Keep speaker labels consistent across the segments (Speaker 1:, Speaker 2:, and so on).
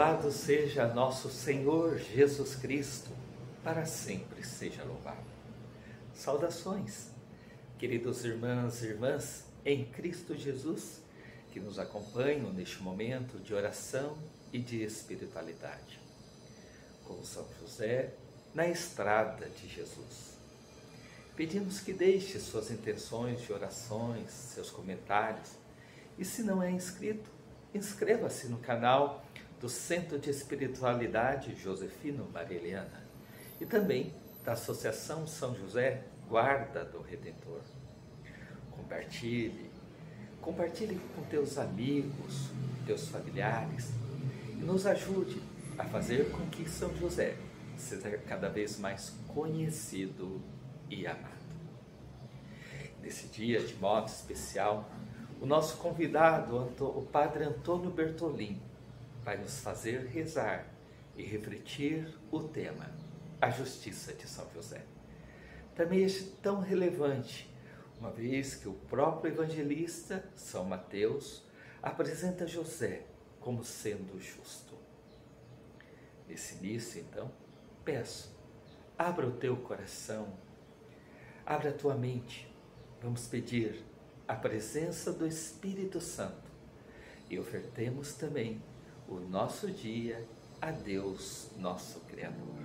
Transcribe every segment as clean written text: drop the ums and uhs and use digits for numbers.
Speaker 1: Louvado seja nosso Senhor Jesus Cristo, para sempre seja louvado. Saudações, queridos irmãs e irmãs em Cristo Jesus, que nos acompanham neste momento de oração e de espiritualidade. Com São José, na estrada de Jesus. Pedimos que deixe suas intenções de orações, seus comentários, e se não é inscrito, inscreva-se no canal do Centro de Espiritualidade Josefino Maria Eliana e também da Associação São José Guarda do Redentor. Compartilhe com teus amigos, teus familiares e nos ajude a fazer com que São José seja cada vez mais conhecido e amado. Nesse dia, de modo especial, o nosso convidado, o Padre Antônio Bertolin, vai nos fazer rezar e refletir o tema, a justiça de São José. Também este tão relevante, uma vez que o próprio evangelista, São Mateus, apresenta José como sendo justo. Nesse início, então, peço, abra o teu coração, abra a tua mente, vamos pedir a presença do Espírito Santo e ofertemos também o nosso dia a Deus, nosso Criador.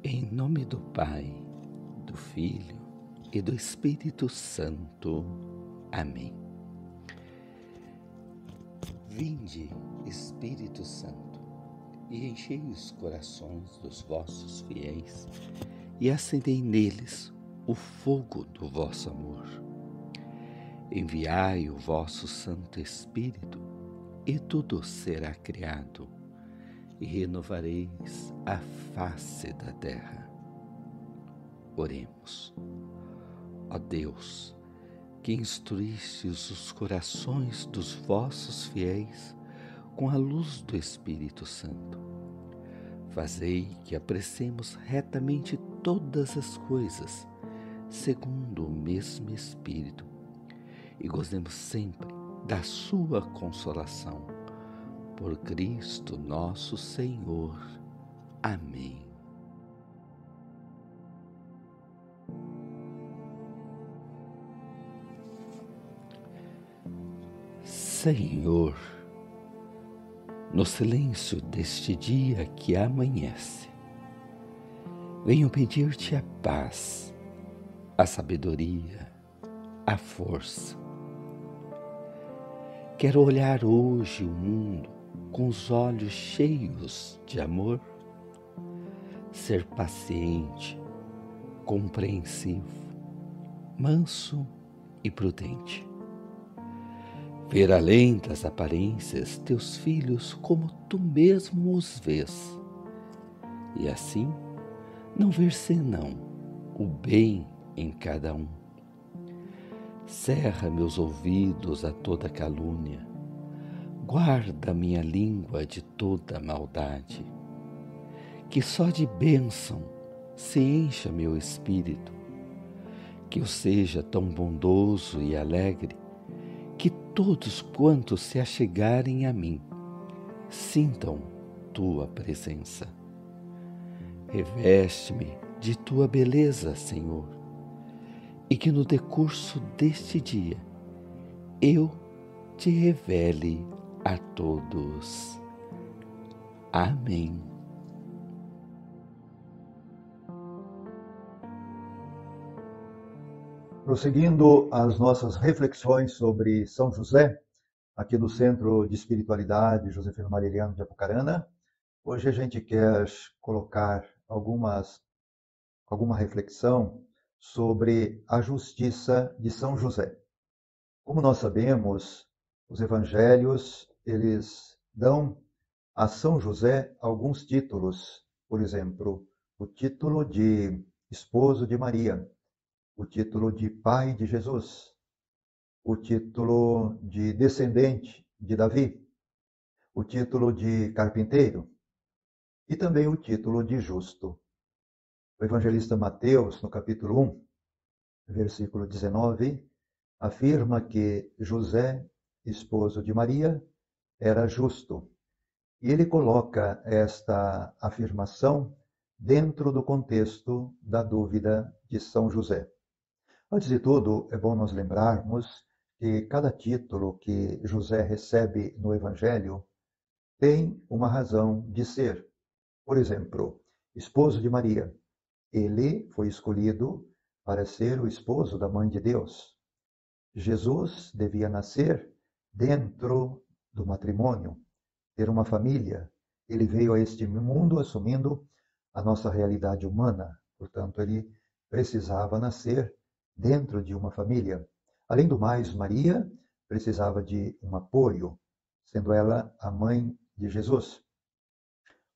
Speaker 2: Em nome do Pai, do Filho e do Espírito Santo. Amém. Vinde, Espírito Santo, e enchei os corações dos vossos fiéis, e acendei neles o fogo do vosso amor. Enviai o vosso Santo Espírito, e tudo será criado, e renovareis a face da terra. Oremos. Ó Deus, que instruístes os corações dos vossos fiéis com a luz do Espírito Santo, fazei que apreciemos retamente todas as coisas, segundo o mesmo Espírito, e gozemos sempre da sua consolação. Por Cristo nosso Senhor. Amém. Senhor, no silêncio deste dia que amanhece, venho pedir-te a paz, a sabedoria, a força. Quero olhar hoje o mundo com os olhos cheios de amor, ser paciente, compreensivo, manso e prudente. Ver além das aparências teus filhos como tu mesmo os vês, e assim não ver senão o bem em cada um. Cerra meus ouvidos a toda calúnia, guarda minha língua de toda maldade, que só de bênção se encha meu espírito, que eu seja tão bondoso e alegre, que todos quantos se achegarem a mim sintam tua presença. Reveste-me de tua beleza, Senhor, e que no decurso deste dia eu te revele a todos. Amém.
Speaker 3: Prosseguindo as nossas reflexões sobre São José, aqui do Centro de Espiritualidade Josefino Maria Eliana de Apucarana, hoje a gente quer colocar alguma reflexão sobre a justiça de São José. Como nós sabemos, os evangelhos, eles dão a São José alguns títulos, por exemplo, o título de esposo de Maria, o título de pai de Jesus, o título de descendente de Davi, o título de carpinteiro e também o título de justo. O evangelista Mateus, no capítulo 1, versículo 19, afirma que José, esposo de Maria, era justo. E ele coloca esta afirmação dentro do contexto da dúvida de São José. Antes de tudo, é bom nós lembrarmos que cada título que José recebe no Evangelho tem uma razão de ser. Por exemplo, esposo de Maria. Ele foi escolhido para ser o esposo da Mãe de Deus. Jesus devia nascer dentro do matrimônio, ter uma família. Ele veio a este mundo assumindo a nossa realidade humana. Portanto, ele precisava nascer dentro de uma família. Além do mais, Maria precisava de um apoio, sendo ela a mãe de Jesus.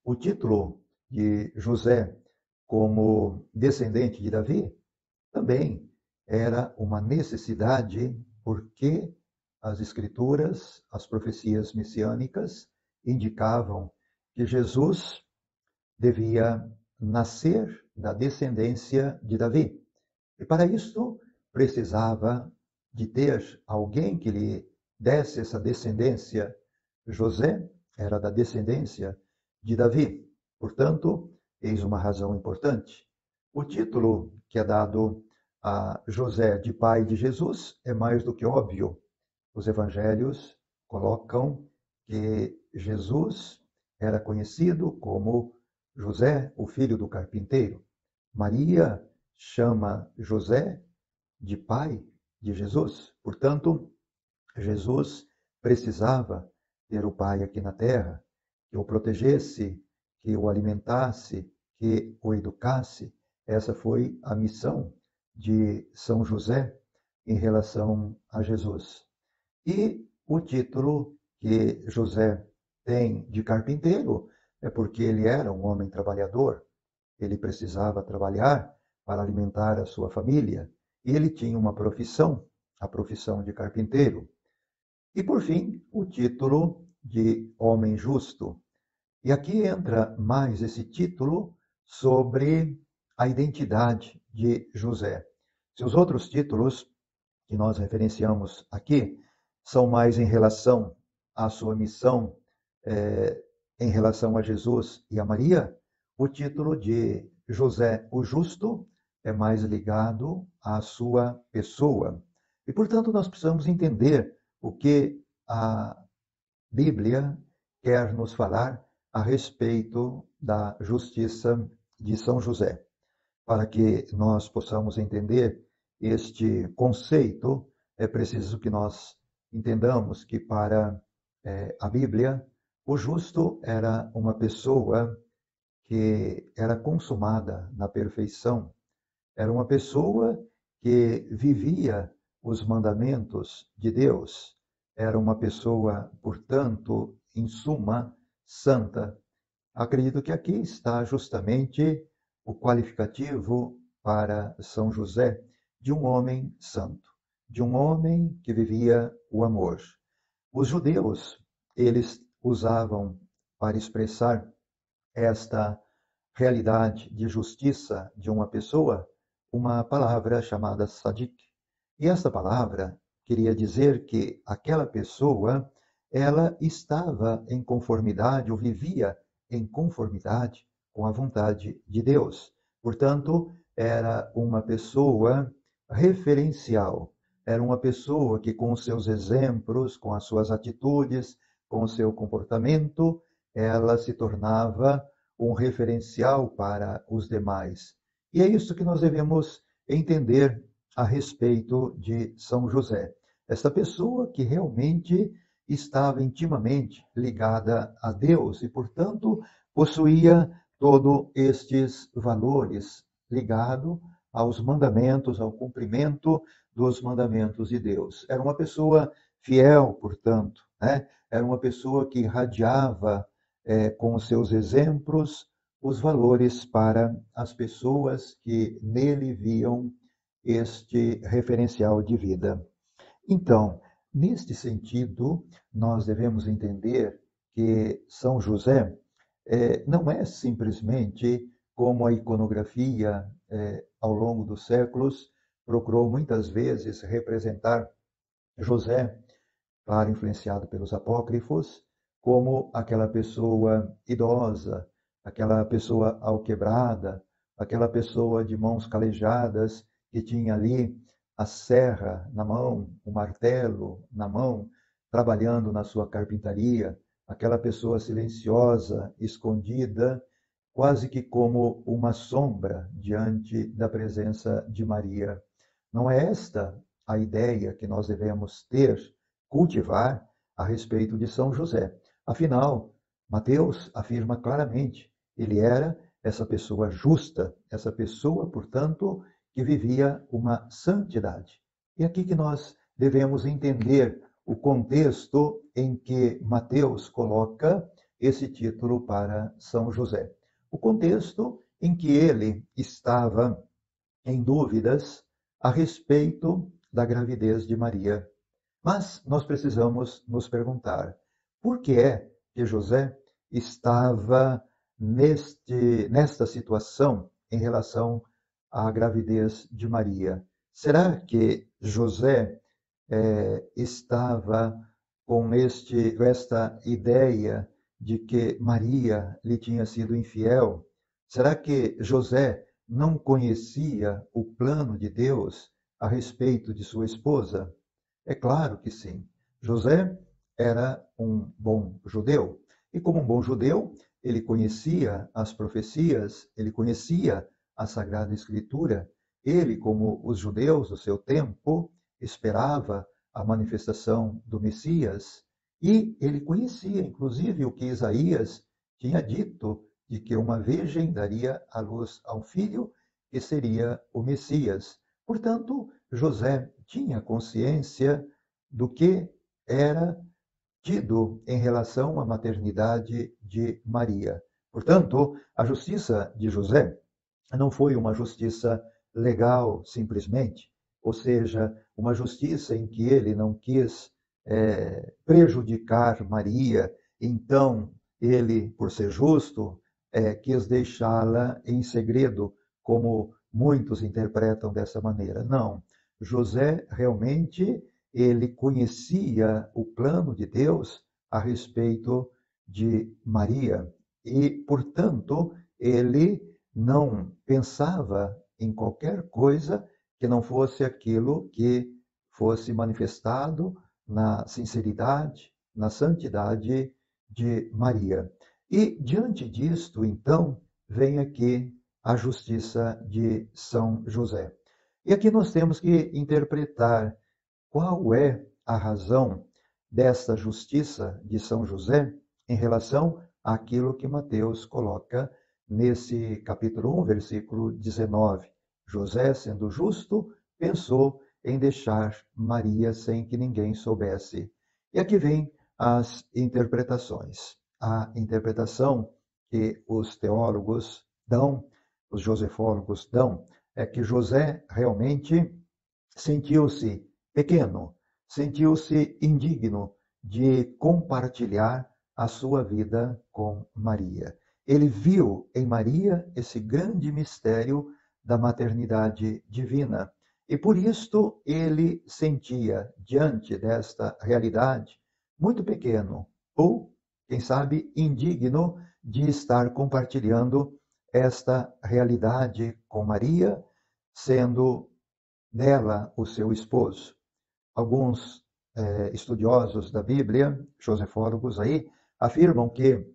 Speaker 3: O título de José como descendente de Davi também era uma necessidade, porque as escrituras, as profecias messiânicas indicavam que Jesus devia nascer da descendência de Davi. E para isso precisava de ter alguém que lhe desse essa descendência. José era da descendência de Davi. Portanto, eis uma razão importante. O título que é dado a José de pai de Jesus é mais do que óbvio. Os evangelhos colocam que Jesus era conhecido como José, o filho do carpinteiro. Maria chama José de pai de Jesus. Portanto, Jesus precisava ter o pai aqui na terra, que o protegesse, que o alimentasse, que o educasse. Essa foi a missão de São José em relação a Jesus. E o título que José tem de carpinteiro é porque ele era um homem trabalhador. Ele precisava trabalhar para alimentar a sua família. E ele tinha uma profissão, a profissão de carpinteiro. E, por fim, o título de homem justo. E aqui entra mais esse título sobre a identidade de José. Se os outros títulos que nós referenciamos aqui são mais em relação à sua missão, em relação a Jesus e a Maria, o título de José o Justo é mais ligado à sua pessoa. E, portanto, nós precisamos entender o que a Bíblia quer nos falar a respeito da justiça de São José. Para que nós possamos entender este conceito, é preciso que nós entendamos que para a Bíblia, o justo era uma pessoa que era consumada na perfeição, era uma pessoa que vivia os mandamentos de Deus, era uma pessoa, portanto, em suma, santa. Acredito que aqui está justamente o qualificativo para São José de um homem santo, de um homem que vivia o amor. Os judeus, eles usavam para expressar esta realidade de justiça de uma pessoa uma palavra chamada sadik. E esta palavra queria dizer que aquela pessoa, ela estava em conformidade ou vivia em conformidade com a vontade de Deus. Portanto, era uma pessoa referencial, era uma pessoa que com os seus exemplos, com as suas atitudes, com o seu comportamento, ela se tornava um referencial para os demais. E é isso que nós devemos entender a respeito de São José. Esta pessoa que realmente estava intimamente ligada a Deus e, portanto, possuía todos estes valores ligados aos mandamentos, ao cumprimento dos mandamentos de Deus. Era uma pessoa fiel, portanto, né? Era uma pessoa que irradiava com os seus exemplos os valores para as pessoas que nele viam este referencial de vida. Então, neste sentido, nós devemos entender que São José não é simplesmente como a iconografia ao longo dos séculos procurou muitas vezes representar José, claro, influenciado pelos apócrifos, como aquela pessoa idosa, aquela pessoa alquebrada, aquela pessoa de mãos calejadas, que tinha ali a serra na mão, o martelo na mão, trabalhando na sua carpintaria, aquela pessoa silenciosa, escondida, quase que como uma sombra diante da presença de Maria. Não é esta a ideia que nós devemos ter, cultivar a respeito de São José. Afinal, Mateus afirma claramente, ele era essa pessoa justa, essa pessoa, portanto, que vivia uma santidade. E aqui que nós devemos entender o contexto em que Mateus coloca esse título para São José. O contexto em que ele estava em dúvidas a respeito da gravidez de Maria. Mas nós precisamos nos perguntar, por que é que José estava nesta situação em relação à gravidez de Maria? Será que José estava com esta ideia de que Maria lhe tinha sido infiel? Será que José não conhecia o plano de Deus a respeito de sua esposa? É claro que sim. José era um bom judeu. E como um bom judeu, ele conhecia as profecias, ele conhecia a Sagrada Escritura. Ele, como os judeus do seu tempo, esperava a manifestação do Messias. E ele conhecia, inclusive, o que Isaías tinha dito, de que uma virgem daria à luz a um filho, que seria o Messias. Portanto, José tinha consciência do que era tido em relação à maternidade de Maria. Portanto, a justiça de José não foi uma justiça legal, simplesmente, ou seja, uma justiça em que ele não quis prejudicar Maria, então ele, por ser justo, quis deixá-la em segredo, como muitos interpretam dessa maneira. Não, José realmente ele conhecia o plano de Deus a respeito de Maria e, portanto, ele não pensava em qualquer coisa que não fosse aquilo que fosse manifestado na sinceridade, na santidade de Maria. E, diante disto, então, vem aqui a justiça de São José. E aqui nós temos que interpretar qual é a razão desta justiça de São José em relação àquilo que Mateus coloca nesse capítulo 1, versículo 19. José, sendo justo, pensou em deixar Maria sem que ninguém soubesse. E aqui vem as interpretações. A interpretação que os teólogos dão, os josefólogos dão, é que José realmente sentiu-se pequeno, sentiu-se indigno de compartilhar a sua vida com Maria. Ele viu em Maria esse grande mistério da maternidade divina. E por isto ele sentia, diante desta realidade, muito pequeno, ou, quem sabe, indigno de estar compartilhando esta realidade com Maria, sendo dela o seu esposo. Alguns estudiosos da Bíblia, josefólogos aí, afirmam que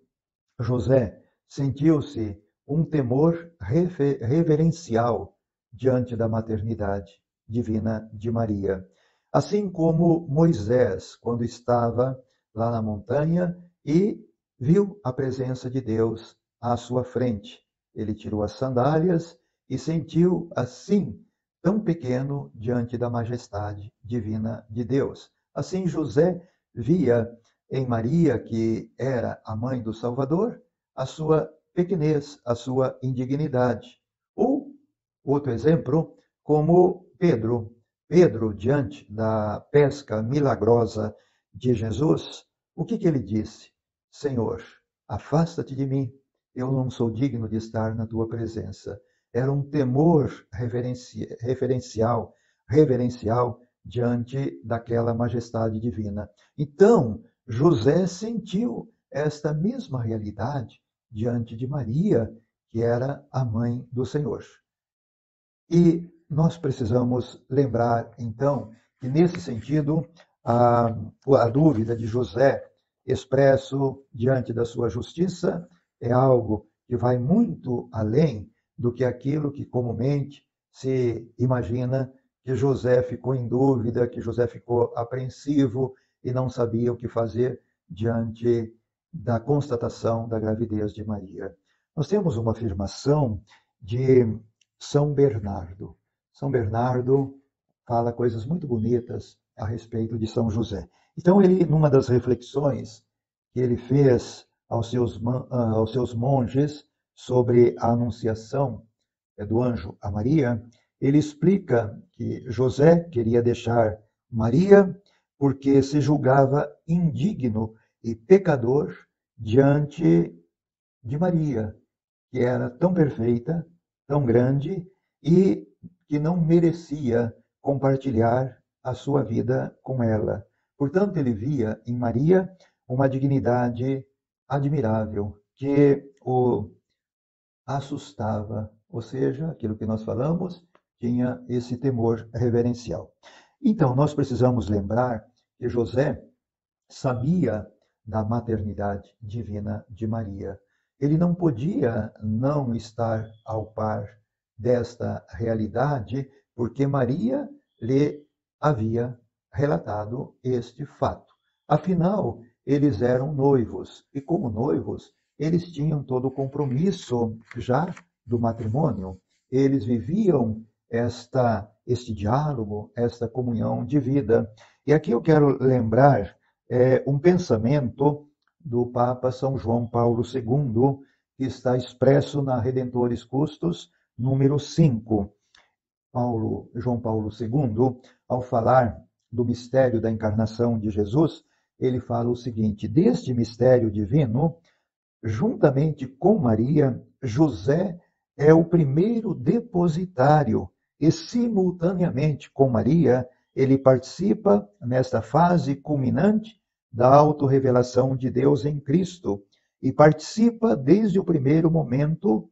Speaker 3: José sentiu-se um temor reverencial diante da maternidade divina de Maria. Assim como Moisés, quando estava lá na montanha e viu a presença de Deus à sua frente. Ele tirou as sandálias e sentiu assim tão pequeno diante da majestade divina de Deus. Assim José via em Maria, que era a mãe do Salvador, a sua pequenez, a sua indignidade. Ou, outro exemplo, como Pedro. Pedro, diante da pesca milagrosa de Jesus, o que ele disse? Senhor, afasta-te de mim, eu não sou digno de estar na tua presença. Era um temor reverencial reverencial diante daquela majestade divina. Então, José sentiu esta mesma realidade diante de Maria, que era a mãe do Senhor. E nós precisamos lembrar, então, que nesse sentido, a dúvida de José, expresso diante da sua justiça, é algo que vai muito além do que aquilo que comumente se imagina que José ficou em dúvida, que José ficou apreensivo e não sabia o que fazer diante da constatação da gravidez de Maria. Nós temos uma afirmação de São Bernardo. São Bernardo fala coisas muito bonitas a respeito de São José. Então, ele, numa das reflexões que ele fez aos seus monges sobre a anunciação do anjo a Maria, ele explica que José queria deixar Maria porque se julgava indigno e pecador diante de Maria, que era tão perfeita, tão grande e que não merecia compartilhar a sua vida com ela. Portanto, ele via em Maria uma dignidade admirável que o assustava, ou seja, aquilo que nós falamos, tinha esse temor reverencial. Então, nós precisamos lembrar que José sabia da maternidade divina de Maria. Ele não podia não estar ao par desta realidade, porque Maria lhe havia relatado este fato. Afinal, eles eram noivos, e como noivos, eles tinham todo o compromisso já do matrimônio. Eles viviam este diálogo, esta comunhão de vida. E aqui eu quero lembrar um pensamento do Papa São João Paulo II, que está expresso na Redentores Custos, número 5. João Paulo II, ao falar do mistério da encarnação de Jesus, ele fala o seguinte: deste mistério divino, juntamente com Maria, José é o primeiro depositário e, simultaneamente com Maria, ele participa nesta fase culminante da autorrevelação de Deus em Cristo e participa desde o primeiro momento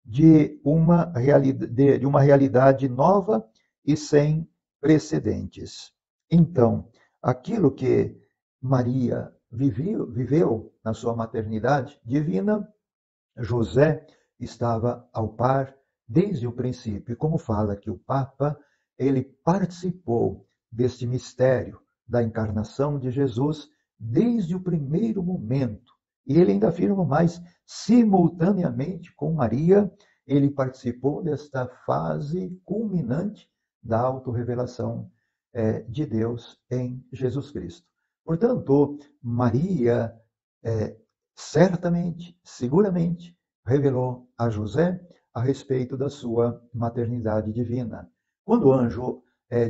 Speaker 3: de uma realidade nova e sem precedentes. Então, aquilo que Maria viveu na sua maternidade divina, José estava ao par desde o princípio. E como fala aqui o Papa, ele participou deste mistério da encarnação de Jesus desde o primeiro momento. E ele ainda afirma mais, simultaneamente com Maria, ele participou desta fase culminante da autorrevelação de Deus em Jesus Cristo. Portanto, Maria certamente, seguramente, revelou a José a respeito da sua maternidade divina. Quando o anjo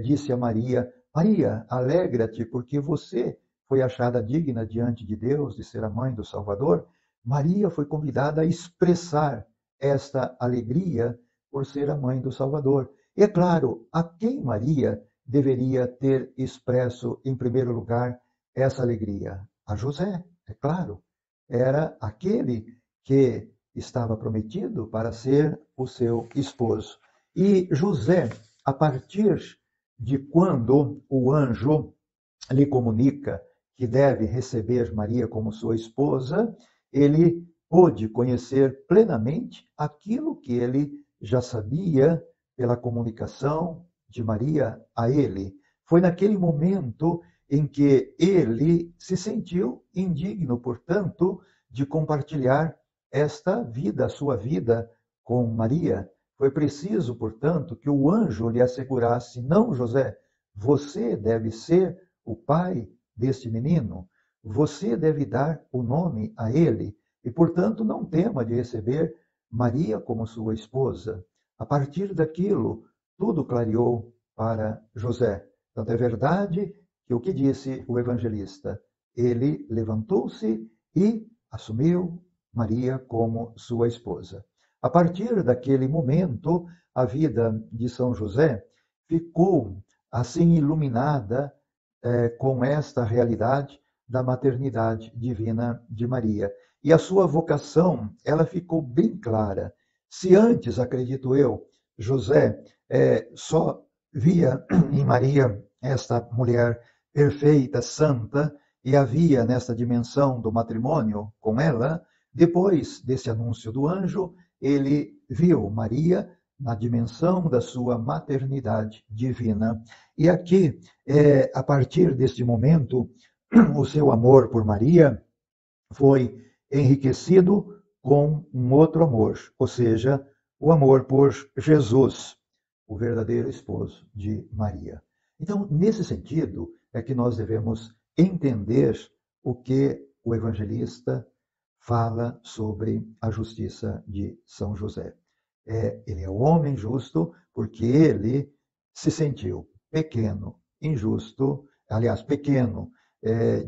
Speaker 3: disse a Maria, Maria, alegra-te porque você foi achada digna diante de Deus de ser a mãe do Salvador, Maria foi convidada a expressar esta alegria por ser a mãe do Salvador. E é claro, a quem Maria deveria ter expresso em primeiro lugar essa alegria? A José, é claro. Era aquele que estava prometido para ser o seu esposo. E José, a partir de quando o anjo lhe comunica que deve receber Maria como sua esposa, ele pôde conhecer plenamente aquilo que ele já sabia pela comunicação de Maria a ele. Foi naquele momento em que ele se sentiu indigno, portanto, de compartilhar esta vida, a sua vida com Maria. Foi preciso, portanto, que o anjo lhe assegurasse: não, José, você deve ser o pai deste menino, você deve dar o nome a ele, e, portanto, não tema de receber Maria como sua esposa. A partir daquilo, tudo clareou para José. Tanto é verdade que o que disse o evangelista, ele levantou-se e assumiu Maria como sua esposa. A partir daquele momento, a vida de São José ficou assim iluminada com esta realidade da maternidade divina de Maria. E a sua vocação, ela ficou bem clara. Se antes, acredito eu, José só via em Maria esta mulher perfeita, santa, e havia nesta dimensão do matrimônio com ela, depois desse anúncio do anjo, ele viu Maria na dimensão da sua maternidade divina. E aqui, a partir deste momento, o seu amor por Maria foi enriquecido com um outro amor, ou seja, o amor por Jesus, o verdadeiro esposo de Maria. Então, nesse sentido, é que nós devemos entender o que o evangelista fala sobre a justiça de São José. Ele é o homem justo porque ele se sentiu pequeno, injusto, aliás, pequeno,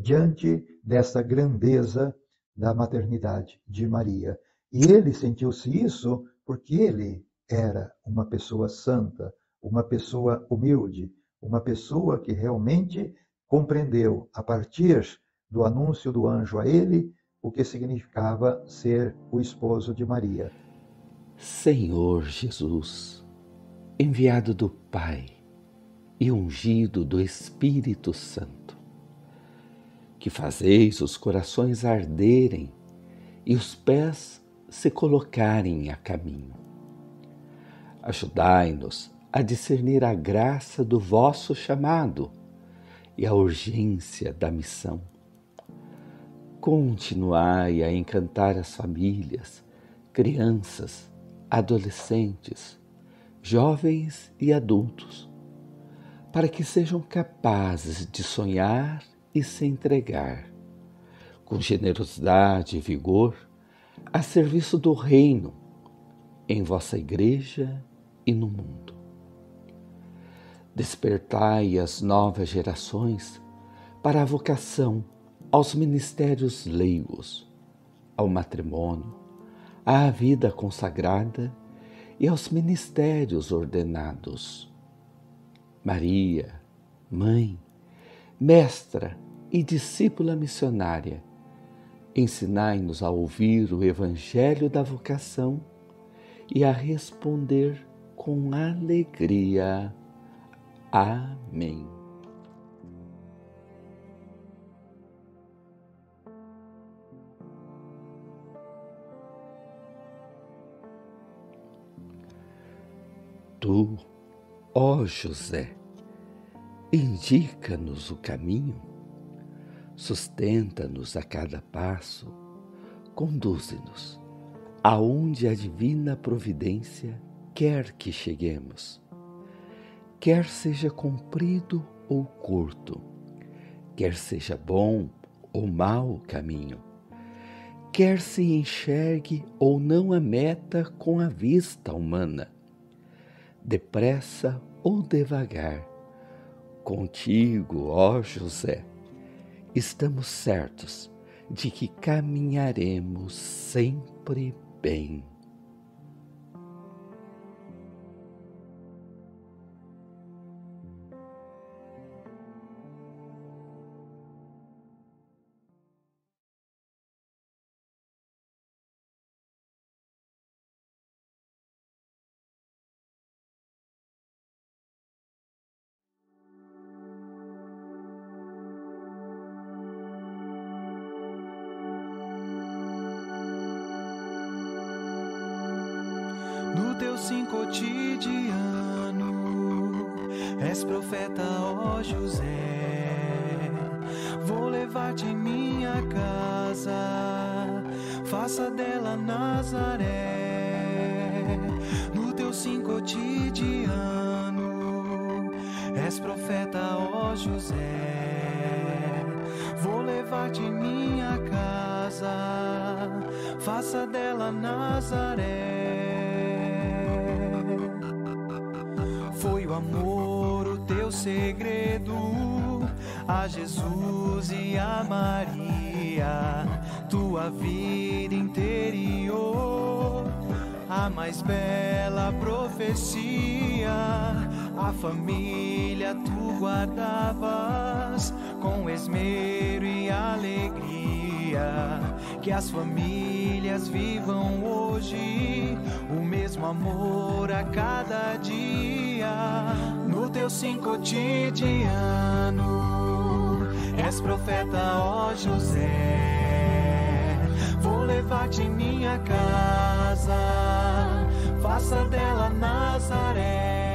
Speaker 3: diante dessa grandeza da maternidade de Maria. E ele sentiu-se isso porque ele era uma pessoa santa, uma pessoa humilde, uma pessoa que realmente compreendeu, a partir do anúncio do anjo a ele, o que significava ser o esposo de Maria.
Speaker 2: Senhor Jesus, enviado do Pai e ungido do Espírito Santo, que fazeis os corações arderem e os pés se colocarem a caminho. Ajudai-nos a discernir a graça do vosso chamado e a urgência da missão. Continuai a encantar as famílias, crianças, adolescentes, jovens e adultos, para que sejam capazes de sonhar e se entregar, com generosidade e vigor, a serviço do reino, em vossa igreja e no mundo. Despertai as novas gerações para a vocação aos ministérios leigos, ao matrimônio, à vida consagrada e aos ministérios ordenados. Maria, mãe, mestra e discípula missionária, ensinai-nos a ouvir o evangelho da vocação e a responder com alegria. Amém. Tu, ó José, indica-nos o caminho, sustenta-nos a cada passo, conduze-nos aonde a divina providência quer que cheguemos. Quer seja comprido ou curto, quer seja bom ou mau o caminho, quer se enxergue ou não a meta com a vista humana, depressa ou devagar, contigo, ó José, estamos certos de que caminharemos sempre bem.
Speaker 4: No teu sim cotidiano, és profeta, ó José. Vou levar-te minha casa, faça dela Nazaré. No teu sim cotidiano, és profeta, ó José. Vou levar-te minha casa, faça dela Nazaré. Foi o amor o teu segredo, a Jesus e a Maria, tua vida interior, a mais bela profecia, A família tu guardavas com esmero e alegria. Que as famílias vivam hoje o mesmo amor a cada dia. No teu sim cotidiano és profeta, ó José. Vou levar-te em minha casa, faça dela Nazaré.